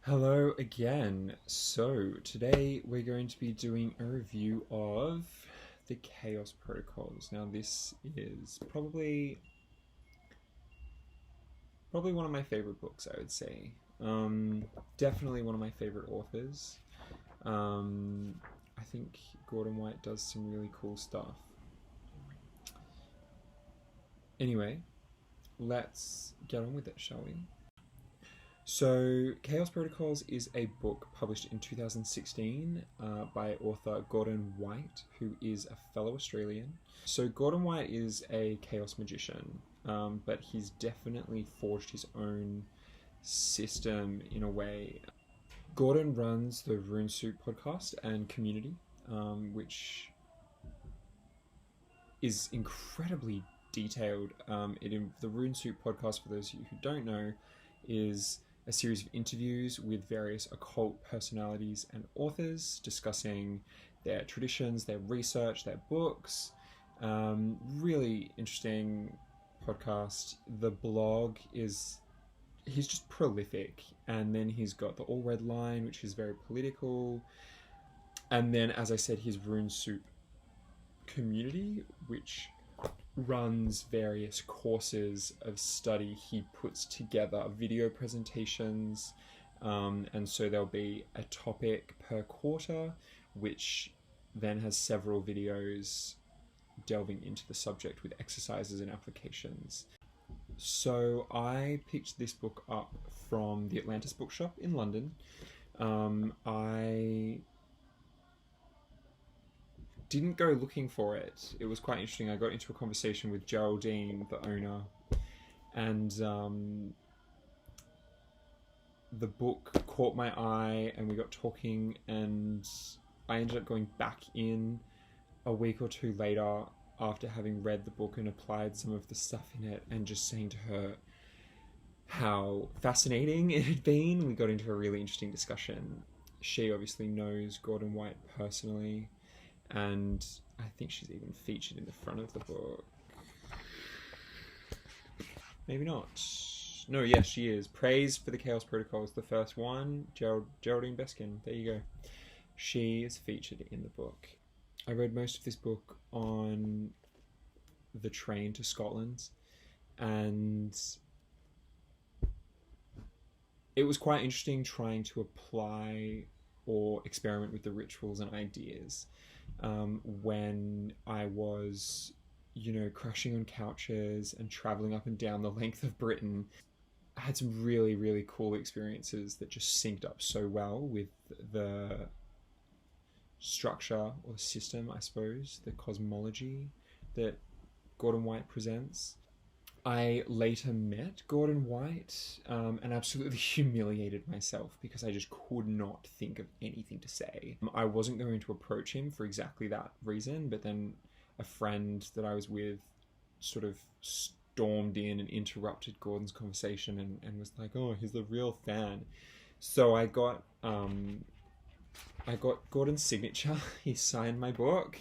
Hello again. So, today we're going to be doing a review of the Chaos Protocols. Now, this is probably one of my favorite books, I would say. Definitely one of my favorite authors. I think Gordon White does some really cool stuff. Anyway, let's get on with it, shall we? So, Chaos Protocols is a book published in 2016 by author Gordon White, who is a fellow Australian. So, Gordon White is a chaos magician, but he's definitely forged his own system in a way. Gordon runs the Rune Soup podcast and community, which is incredibly detailed. The Rune Soup podcast, for those of you who don't know, is a series of interviews with various occult personalities and authors discussing their traditions, their research, their books. Really interesting podcast. The blog is, he's just prolific. And then he's got the All Red Line, which is very political. And then, as I said, his Rune Soup community, which runs various courses of study. He puts together video presentations, and so there'll be a topic per quarter, which then has several videos delving into the subject with exercises and applications. So I picked this book up from the Atlantis Bookshop in London. I didn't go looking for it. It was quite interesting. I got into a conversation with Geraldine, the owner, and the book caught my eye and we got talking, and I ended up going back in a week or two later after having read the book and applied some of the stuff in it, and just saying to her how fascinating it had been. We got into a really interesting discussion. She obviously knows Gordon White personally, and I think she's even featured in the front of the book. Maybe not. No, yes, she is. Praise for the Chaos Protocols, the first one. Geraldine Beskin. There you go. She is featured in the book. I read most of this book on the train to Scotland, and it was quite interesting trying to apply or experiment with the rituals and ideas. When I was, crashing on couches and traveling up and down the length of Britain, I had some really, really cool experiences that just synced up so well with the structure or system, I suppose, the cosmology that Gordon White presents. I later met Gordon White and absolutely humiliated myself because I just could not think of anything to say. I wasn't going to approach him for exactly that reason, but then a friend that I was with sort of stormed in and interrupted Gordon's conversation and was like, "Oh, he's the real fan." So I got Gordon's signature. He signed my book,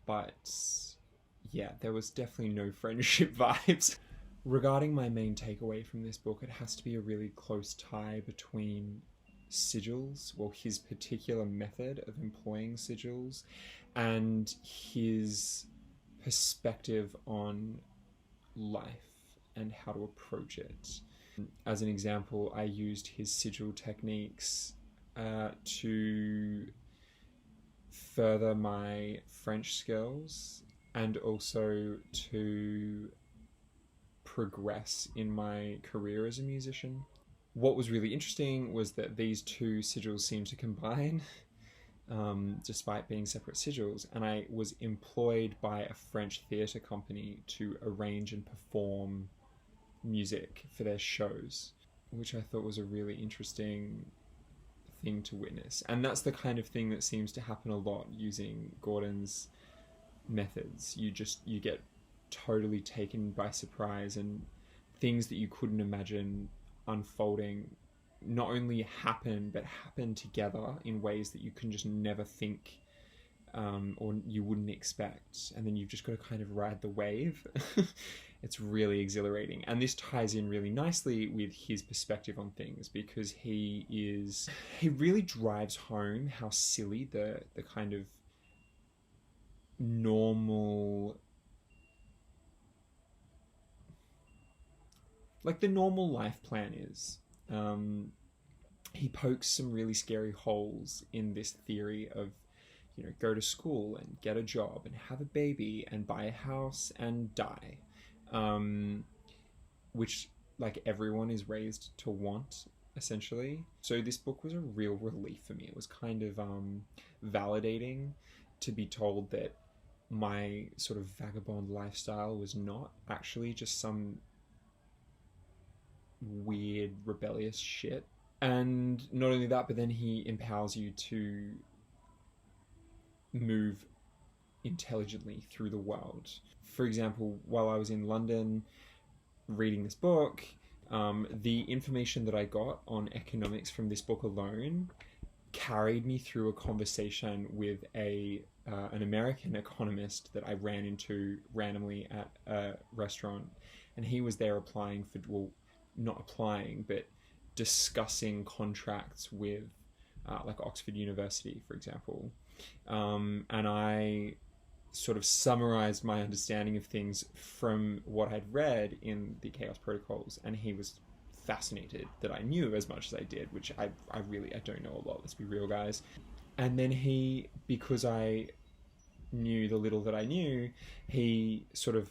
but yeah, there was definitely no friendship vibes. Regarding my main takeaway from this book, it has to be a really close tie between sigils, well, his particular method of employing sigils, and his perspective on life and how to approach it. As an example, I used his sigil techniques to further my French skills and also to progress in my career as a musician. What was really interesting was that these two sigils seemed to combine, despite being separate sigils, and I was employed by a French theatre company to arrange and perform music for their shows, which I thought was a really interesting thing to witness. And that's the kind of thing that seems to happen a lot using Gordon's methods. You get totally taken by surprise, and things that you couldn't imagine unfolding not only happen but happen together in ways that you can just never think or you wouldn't expect, and then you've just got to kind of ride the wave It's really exhilarating. And this ties in really nicely with his perspective on things, because he really drives home how silly the kind of normal, like the normal life plan is. He pokes some really scary holes in this theory of, go to school and get a job and have a baby and buy a house and die. Which, like, everyone is raised to want, essentially. So this book was a real relief for me. It was kind of validating to be told that my sort of vagabond lifestyle was not actually just some weird rebellious shit. And not only that, but then he empowers you to move intelligently through the world. For example, while I was in London reading this book, the information that I got on economics from this book alone carried me through a conversation with an American economist that I ran into randomly at a restaurant, and he was there applying for, well, not applying, but discussing contracts with like Oxford University, for example. And I sort of summarized my understanding of things from what I'd read in the Chaos Protocols, and he was fascinated that I knew as much as I did, which I don't know a lot, let's be real, guys. And then he, because I knew the little that I knew, he sort of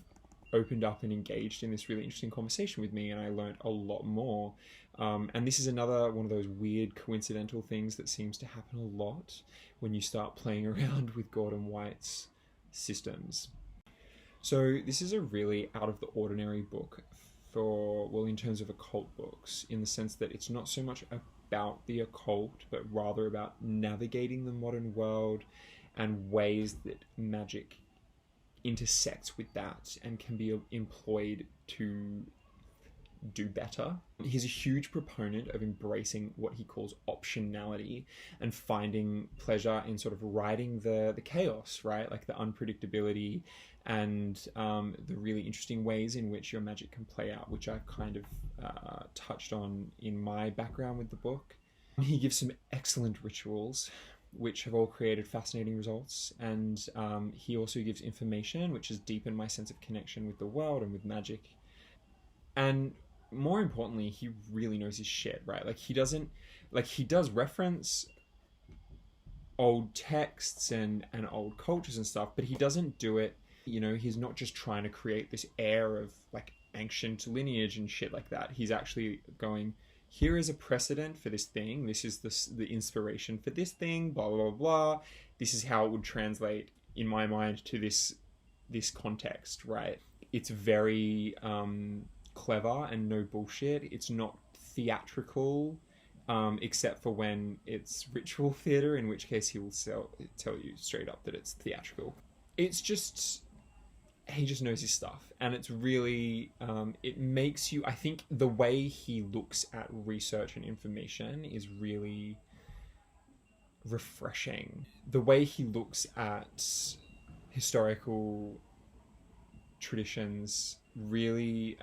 opened up and engaged in this really interesting conversation with me, and I learned a lot more. And this is another one of those weird coincidental things that seems to happen a lot when you start playing around with Gordon White's systems. So this is a really out of the ordinary book in terms of occult books, in the sense that it's not so much about the occult, but rather about navigating the modern world and ways that magic intersects with that and can be employed to do better. He's a huge proponent of embracing what he calls optionality and finding pleasure in sort of riding the chaos, right? Like the unpredictability and the really interesting ways in which your magic can play out, which I've kind of touched on in my background with the book. He gives some excellent rituals which have all created fascinating results, and he also gives information which has deepened my sense of connection with the world and with magic. And more importantly, he really knows his shit, right? Like, he does reference old texts and old cultures and stuff, but he doesn't do it, he's not just trying to create this air of like ancient lineage and shit like that. He's actually going, here is a precedent for this thing, this is the inspiration for this thing, blah blah blah, this is how it would translate in my mind to this context, right? It's very clever and no bullshit. It's not theatrical, except for when it's ritual theater, in which case he will tell you straight up that it's theatrical. It's just, he just knows his stuff, and it's really it makes you, I think the way he looks at research and information is really refreshing. The way he looks at historical traditions really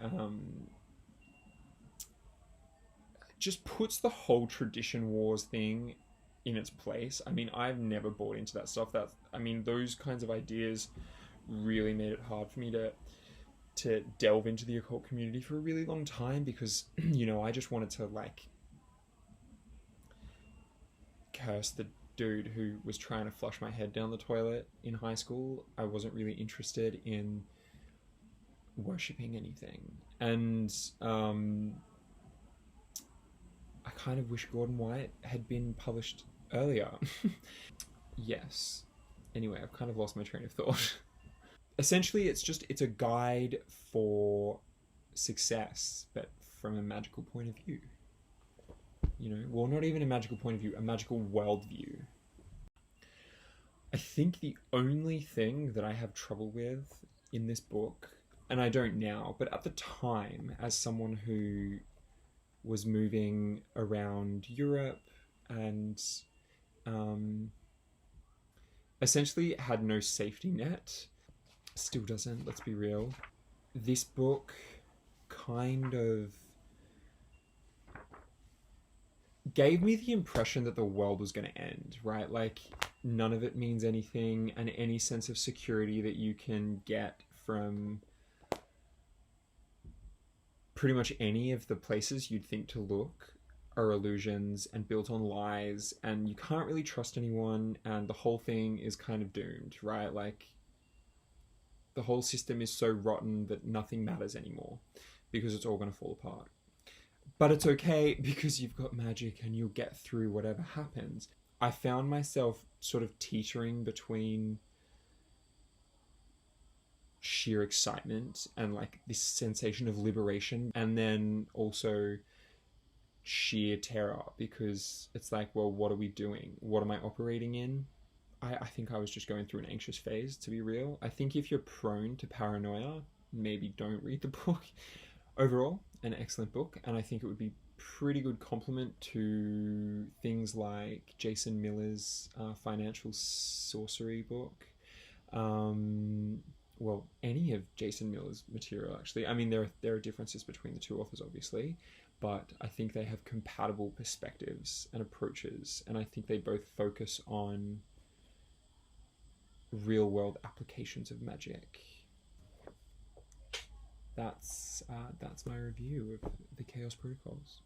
just puts the whole tradition wars thing in its place. I mean, I've never bought into that stuff. Those kinds of ideas really made it hard for me to delve into the occult community for a really long time, because I just wanted to like curse the dude who was trying to flush my head down the toilet in high school. I wasn't really interested in worshipping anything, and I kind of wish Gordon White had been published earlier. Yes. Anyway, I've kind of lost my train of thought. Essentially, it's a guide for success, but from a magical point of view. Well, not even a magical point of view, a magical worldview. I think the only thing that I have trouble with in this book, and I don't now, but at the time, as someone who was moving around Europe and essentially had no safety net, still doesn't, let's be real, this book kind of gave me the impression that the world was going to end, right? Like, none of it means anything, and any sense of security that you can get from pretty much any of the places you'd think to look are illusions and built on lies, and you can't really trust anyone, and the whole thing is kind of doomed, right? Like, the whole system is so rotten that nothing matters anymore because it's all going to fall apart. But it's okay because you've got magic and you'll get through whatever happens. I found myself sort of teetering between sheer excitement and like this sensation of liberation, and then also sheer terror because it's like, well, what are we doing? What am I operating in? I think I was just going through an anxious phase, to be real. I think if you're prone to paranoia, maybe don't read the book. Overall, an excellent book, and I think it would be pretty good complement to things like Jason Miller's Financial Sorcery book. Um, well, any of Jason Miller's material, actually. I mean, there are differences between the two authors, obviously, but I think they have compatible perspectives and approaches, and I think they both focus on real world applications of magic. That's my review of the Chaos Protocols.